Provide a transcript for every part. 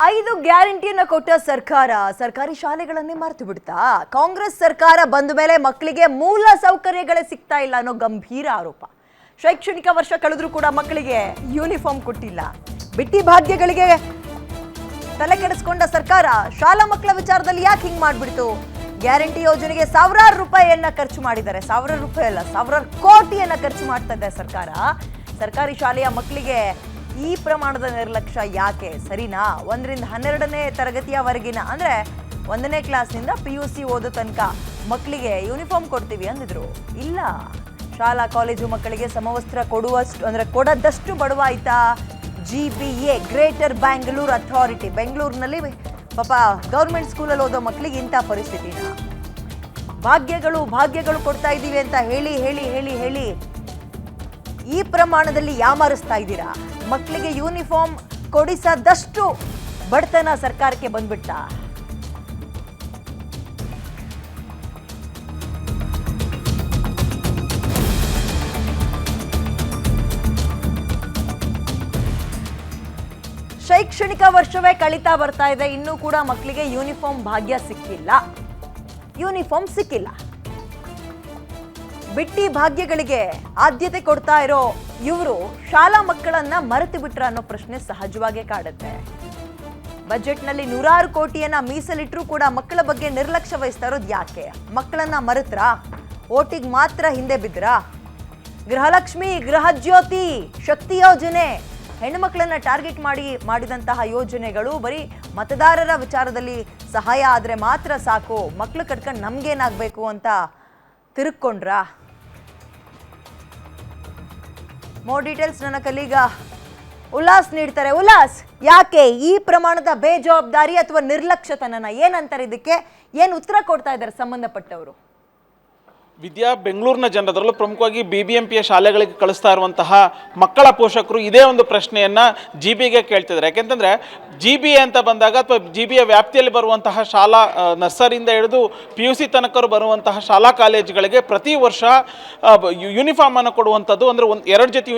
5 ಗ್ಯಾರಂಟಿಯನ್ನು ಕೊಟ್ಟ ಸರ್ಕಾರ ಸರ್ಕಾರಿ ಶಾಲೆಗಳನ್ನೇ ಮರೆತು ಬಿಡ್ತಾ ಕಾಂಗ್ರೆಸ್ ಸರ್ಕಾರ ಬಂದ ಮೇಲೆ ಮಕ್ಕಳಿಗೆ ಮೂಲ ಸೌಕರ್ಯಗಳೇ ಸಿಗ್ತಾ ಇಲ್ಲ ಅನ್ನೋ ಗಂಭೀರ ಆರೋಪ. ಶೈಕ್ಷಣಿಕ ವರ್ಷ ಕಳೆದರೂ ಕೂಡ ಮಕ್ಕಳಿಗೆ ಯೂನಿಫಾರ್ಮ್ ಕೊಟ್ಟಿಲ್ಲ. ಬಿಟ್ಟಿ ಭಾಗ್ಯಗಳಿಗೆ ತಲೆ ಕೆಡಿಸಿಕೊಂಡ ಸರ್ಕಾರ ಶಾಲಾ ಮಕ್ಕಳ ವಿಚಾರದಲ್ಲಿ ಯಾಕೆ ಹಿಂಗ್ ಮಾಡ್ಬಿಡ್ತು? ಗ್ಯಾರಂಟಿ ಯೋಜನೆಗೆ ಸಾವಿರಾರು ರೂಪಾಯಿಯನ್ನ ಖರ್ಚು ಮಾಡಿದ್ದಾರೆ. ಸಾವಿರಾರು ರೂಪಾಯಿ ಅಲ್ಲ, ಸಾವಿರಾರು ಕೋಟಿಯನ್ನ ಖರ್ಚು ಮಾಡ್ತಾ ಇದೆ ಸರ್ಕಾರ. ಸರ್ಕಾರಿ ಶಾಲೆಯ ಮಕ್ಕಳಿಗೆ ಈ ಪ್ರಮಾಣದ ನಿರ್ಲಕ್ಷ್ಯ ಯಾಕೆ? ಸರಿನಾ? 1ರಿಂದ 12ನೇ ತರಗತಿಯವರೆಗಿನ ಅಂದ್ರೆ 1ನೇ ಕ್ಲಾಸ್ನಿಂದ PUC ಓದೋ ತನಕ ಮಕ್ಕಳಿಗೆ ಯೂನಿಫಾರ್ಮ್ ಕೊಡ್ತೀವಿ ಅಂದಿದ್ರು. ಇಲ್ಲ, ಶಾಲಾ ಕಾಲೇಜು ಮಕ್ಕಳಿಗೆ ಸಮವಸ್ತ್ರ ಕೊಡುವಷ್ಟು ಅಂದ್ರೆ ಕೊಡದಷ್ಟು ಬಡವಾಯ್ತಾ GBA ಗ್ರೇಟರ್ ಬ್ಯಾಂಗ್ಳೂರ್ ಅಥಾರಿಟಿ. ಬೆಂಗಳೂರಿನಲ್ಲಿ ಪಾಪ ಗೌರ್ಮೆಂಟ್ ಸ್ಕೂಲಲ್ಲಿ ಓದೋ ಮಕ್ಕಳಿಗೆ ಇಂಥ ಪರಿಸ್ಥಿತಿನ ಭಾಗ್ಯಗಳು ಕೊಡ್ತಾ ಇದ್ದೀವಿ ಅಂತ ಹೇಳಿ ಹೇಳಿ ಹೇಳಿ ಹೇಳಿ ಈ ಪ್ರಮಾಣದಲ್ಲಿ ಯಾಮಾರಿಸ್ತಾ ಇದ್ದೀರಾ. ಮಕ್ಕಳಿಗೆ ಯೂನಿಫಾರ್ಮ್ ಕೊಡಿಸದಷ್ಟು ಬಡತನ ಸರ್ಕಾರಕ್ಕೆ ಬಂದ್ಬಿಟ್ಟ. ಶೈಕ್ಷಣಿಕ ವರ್ಷವೇ ಕಳೀತಾ ಬರ್ತಾ ಇದೆ, ಇನ್ನೂ ಕೂಡ ಮಕ್ಕಳಿಗೆ ಯೂನಿಫಾರ್ಮ್ ಭಾಗ್ಯ ಸಿಕ್ಕಿಲ್ಲ. ಬಿಟ್ಟಿ ಭಾಗ್ಯಗಳಿಗೆ ಆದ್ಯತೆ ಕೊಡ್ತಾ ಇರೋ ಇವರು ಶಾಲಾ ಮಕ್ಕಳನ್ನ ಮರೆತು ಬಿಟ್ರ ಅನ್ನೋ ಪ್ರಶ್ನೆ ಸಹಜವಾಗಿ ಕಾಡುತ್ತೆ. ಬಜೆಟ್ನಲ್ಲಿ 100 ಕೋಟಿಯನ್ನ ಮೀಸಲಿಟ್ಟರೂ ಕೂಡ ಮಕ್ಕಳ ಬಗ್ಗೆ ನಿರ್ಲಕ್ಷ್ಯ ವಹಿಸ್ತಾ ಇರೋದು ಯಾಕೆ? ಮಕ್ಕಳನ್ನ ಮರೆತ್ರ? ಓಟಿಗೆ ಮಾತ್ರ ಹಿಂದೆ ಬಿದ್ರ? ಗೃಹಲಕ್ಷ್ಮಿ, ಗೃಹಜ್ಯೋತಿ, ಶಕ್ತಿ ಯೋಜನೆ ಹೆಣ್ಣುಮಕ್ಕಳನ್ನ ಟಾರ್ಗೆಟ್ ಮಾಡಿದಂತಹ ಯೋಜನೆಗಳು ಬರೀ ಮತದಾರರ ವಿಚಾರದಲ್ಲಿ ಸಹಾಯ ಆದ್ರೆ ಮಾತ್ರ ಸಾಕು, ಮಕ್ಕಳು ಕಟ್ಕೊಂಡು ನಮ್ಗೇನಾಗಬೇಕು ಅಂತ ತಿರುಗ್ಕೊಂಡ್ರ? ಮೋರ್ ಡೀಟೇಲ್ಸ್ ನನ್ನ ಕಲೀಗ ಉಲ್ಲಾಸ್ ನೀಡ್ತಾರೆ. ಉಲ್ಲಾಸ್, ಯಾಕೆ ಈ ಪ್ರಮಾಣದ ಬೇಜವಾಬ್ದಾರಿ ಅಥವಾ ನಿರ್ಲಕ್ಷ್ಯತನನ ಏನಂತಾರೆ? ಇದಕ್ಕೆ ಏನು ಉತ್ತರ ಕೊಡ್ತಾ ಇದ್ದಾರೆ ಸಂಬಂಧಪಟ್ಟವರು? ವಿದ್ಯಾ, ಬೆಂಗಳೂರಿನ ಜನರದರಲ್ಲೂ ಪ್ರಮುಖವಾಗಿ BBMPಯ ಶಾಲೆಗಳಿಗೆ ಕಳಿಸ್ತಾ ಇರುವಂತಹ ಮಕ್ಕಳ ಪೋಷಕರು ಇದೇ ಒಂದು ಪ್ರಶ್ನೆಯನ್ನು GBಗೆ ಕೇಳ್ತಿದ್ದಾರೆ. ಯಾಕೆಂತಂದರೆ GBA ಅಂತ ಬಂದಾಗ ಅಥವಾ GBಯ ವ್ಯಾಪ್ತಿಯಲ್ಲಿ ಬರುವಂತಹ ಶಾಲಾ ನರ್ಸರಿಯಿಂದ ಹಿಡಿದು PUC ತನಕ ಬರುವಂತಹ ಶಾಲಾ ಕಾಲೇಜುಗಳಿಗೆ ಪ್ರತಿ ವರ್ಷ ಯೂನಿಫಾರ್ಮನ್ನು ಕೊಡುವಂಥದ್ದು, ಅಂದರೆ 2 ಜೊತೆ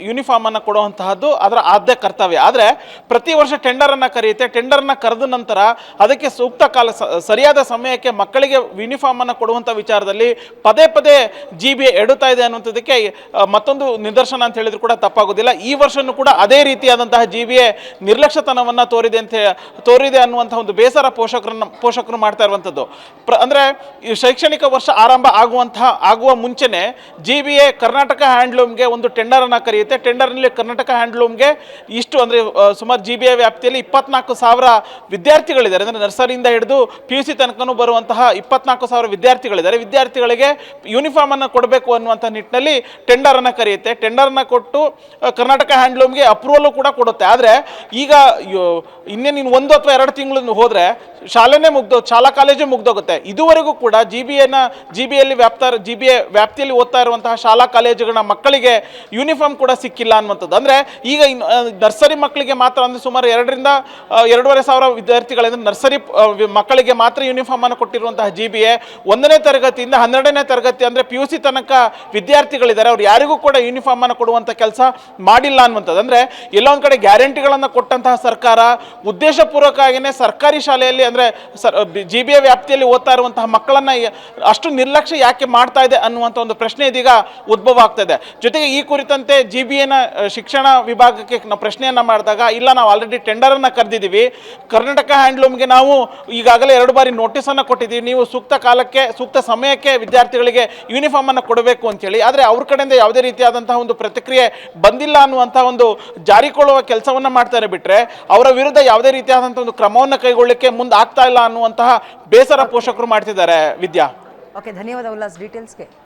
ಯೂನಿಫಾರ್ಮನ್ನು ಕೊಡುವಂತಹದ್ದು ಅದರ ಆದ್ಯ ಕರ್ತವ್ಯ. ಆದರೆ ಪ್ರತಿ ವರ್ಷ ಟೆಂಡರನ್ನು ಕರೆಯುತ್ತೆ. ಟೆಂಡರನ್ನು ಕರೆದ ನಂತರ ಅದಕ್ಕೆ ಸೂಕ್ತ ಸರಿಯಾದ ಸಮಯಕ್ಕೆ ಮಕ್ಕಳಿಗೆ ಯೂನಿಫಾರ್ಮನ್ನು ಕೊಡುವಂಥ ವಿಚಾರದಲ್ಲಿ ಪದೇ GBA ಎಡುತ್ತಾ ಇದೆ ಅನ್ನುವಂಥದ್ದಕ್ಕೆ ಮತ್ತೊಂದು ನಿದರ್ಶನ ಅಂತ ಹೇಳಿದ್ರು ಕೂಡ ತಪ್ಪಾಗೋದಿಲ್ಲ. ಈ ವರ್ಷನೂ ಕೂಡ ಅದೇ ರೀತಿಯಾದಂತಹ GBA ನಿರ್ಲಕ್ಷ್ಯತನವನ್ನು ತೋರಿದೆ ಅನ್ನುವಂತಹ ಒಂದು ಬೇಸರ ಪೋಷಕರು ಮಾಡ್ತಾ ಇರುವಂಥದ್ದು. ಅಂದರೆ ಈ ಶೈಕ್ಷಣಿಕ ವರ್ಷ ಆರಂಭ ಆಗುವ ಮುಂಚೆನೆ GBA ಕರ್ನಾಟಕ ಹ್ಯಾಂಡ್ಲೂಮ್ಗೆ ಒಂದು ಟೆಂಡರನ್ನು ಕರೆಯುತ್ತೆ. ಟೆಂಡರ್ನಲ್ಲಿ ಕರ್ನಾಟಕ ಹ್ಯಾಂಡ್ಲೂಮ್ಗೆ ಇಷ್ಟು ಅಂದರೆ ಸುಮಾರು GBA ವ್ಯಾಪ್ತಿಯಲ್ಲಿ 24,000 ವಿದ್ಯಾರ್ಥಿಗಳಿದ್ದಾರೆ. ಅಂದರೆ ನರ್ಸರಿಯಿಂದ ಹಿಡಿದು PUC ತನಕನೂ ಬರುವಂತಹ 24,000 ವಿದ್ಯಾರ್ಥಿಗಳಿದ್ದಾರೆ. ವಿದ್ಯಾರ್ಥಿಗಳಿಗೆ ಯೂನಿಫಾರ್ಮ್ ಅನ್ನು ಕೊಡಬೇಕು ಅನ್ನುವಂಥ ನಿಟ್ಟಿನಲ್ಲಿ ಟೆಂಡರನ್ನು ಕರೆಯುತ್ತೆ. ಟೆಂಡರನ್ನು ಕೊಟ್ಟು ಕರ್ನಾಟಕ ಹ್ಯಾಂಡ್ಲೂಮ್ಗೆ ಅಪ್ರೂವಲ್ ಕೂಡ ಕೊಡುತ್ತೆ. ಆದರೆ ಈಗ ಇನ್ನೇನು 1 ಅಥವಾ 2 ತಿಂಗಳು ಹೋದರೆ ಶಾಲಾ ಕಾಲೇಜು ಮುಗ್ದೋಗುತ್ತೆ. ಇದುವರೆಗೂ ಕೂಡ GBA ವ್ಯಾಪ್ತಿಯಲ್ಲಿ ಓದ್ತಾ ಇರುವಂತಹ ಶಾಲಾ ಕಾಲೇಜುಗಳ ಮಕ್ಕಳಿಗೆ ಯೂನಿಫಾರ್ಮ್ ಕೂಡ ಸಿಕ್ಕಿಲ್ಲ ಅನ್ನುವಂಥದ್ದು. ಅಂದರೆ ಈಗ ನರ್ಸರಿ ಮಕ್ಕಳಿಗೆ ಮಾತ್ರ, ಅಂದರೆ ಸುಮಾರು 2ರಿಂದ 2,500 ವಿದ್ಯಾರ್ಥಿಗಳಿಂದ ನರ್ಸರಿ ಮಕ್ಕಳಿಗೆ ಮಾತ್ರ ಯೂನಿಫಾರ್ಮ್ ಅನ್ನು ಕೊಟ್ಟಿರುವಂತಹ GBA 1ನೇ ತರಗತಿಯಿಂದ 12ನೇ ತರಗತಿ ಅಂದರೆ PUC ತನಕ ವಿದ್ಯಾರ್ಥಿಗಳಿದ್ದಾರೆ, ಅವ್ರು ಯಾರಿಗೂ ಕೂಡ ಯೂನಿಫಾರ್ಮ್ ಅನ್ನು ಕೊಡುವಂಥ ಕೆಲಸ ಮಾಡಿಲ್ಲ ಅನ್ನುವಂಥದ್ದು. ಅಂದರೆ ಎಲ್ಲೊಂದು ಕಡೆ ಗ್ಯಾರಂಟಿಗಳನ್ನು ಕೊಟ್ಟಂತಹ ಸರ್ಕಾರ ಉದ್ದೇಶಪೂರ್ವಕವಾಗಿಯೇ ಸರ್ಕಾರಿ ಶಾಲೆಯಲ್ಲಿ ಅಂದರೆ GBA ವ್ಯಾಪ್ತಿಯಲ್ಲಿ ಓದ್ತಾ ಇರುವಂತಹ ಮಕ್ಕಳನ್ನು ಅಷ್ಟು ನಿರ್ಲಕ್ಷ್ಯ ಯಾಕೆ ಮಾಡ್ತಾ ಇದೆ ಅನ್ನುವಂಥ ಒಂದು ಪ್ರಶ್ನೆ ಇದೀಗ ಉದ್ಭವ ಆಗ್ತಾ ಇದೆ. ಜೊತೆಗೆ ಈ ಕುರಿತಂತೆ GBAನ ಶಿಕ್ಷಣ ವಿಭಾಗಕ್ಕೆ ನಾವು ಪ್ರಶ್ನೆಯನ್ನು ಮಾಡಿದಾಗ, ಇಲ್ಲ, ನಾವು ಆಲ್ರೆಡಿ ಟೆಂಡರನ್ನು ಕರೆದಿದ್ದೀವಿ, ಕರ್ನಾಟಕ ಹ್ಯಾಂಡ್ಲೂಮ್ಗೆ ನಾವು ಈಗಾಗಲೇ 2 ಬಾರಿ ನೋಟಿಸನ್ನು ಕೊಟ್ಟಿದ್ದೀವಿ, ನೀವು ಸೂಕ್ತ ಕಾಲಕ್ಕೆ ಸೂಕ್ತ ಸಮಯಕ್ಕೆ ವಿದ್ಯಾರ್ಥಿಗಳಿಗೆ ಯೂನಿಫಾರ್ಮ್ ಅನ್ನು ಕೊಡಬೇಕು ಅಂತೇಳಿ. ಆದರೆ ಅವ್ರ ಕಡೆಯಿಂದ ಯಾವುದೇ ರೀತಿಯಾದಂತಹ ಒಂದು ಪ್ರತಿಕ್ರಿಯೆ ಬಂದಿಲ್ಲ ಅನ್ನುವಂತಹ ಒಂದು ಜಾರಿಕೊಳ್ಳುವ ಕೆಲಸವನ್ನು ಮಾಡ್ತಾರೆ ಬಿಟ್ಟರೆ ಅವರ ವಿರುದ್ಧ ಯಾವುದೇ ರೀತಿಯಾದಂತಹ ಒಂದು ಕ್ರಮವನ್ನು ಕೈಗೊಳ್ಳಲಿಕ್ಕೆ ಮುಂದಾಗ್ತಾ ಇಲ್ಲ ಅನ್ನುವಂತಹ ಬೇಸರ ಪೋಷಕರು ಮಾಡ್ತಿದ್ದಾರೆ. ವಿದ್ಯಾ, ಓಕೆ, ಧನ್ಯವಾದ ಉಲ್ಲಾಸ್ ಡೀಟೇಲ್ಸ್ಗೆ.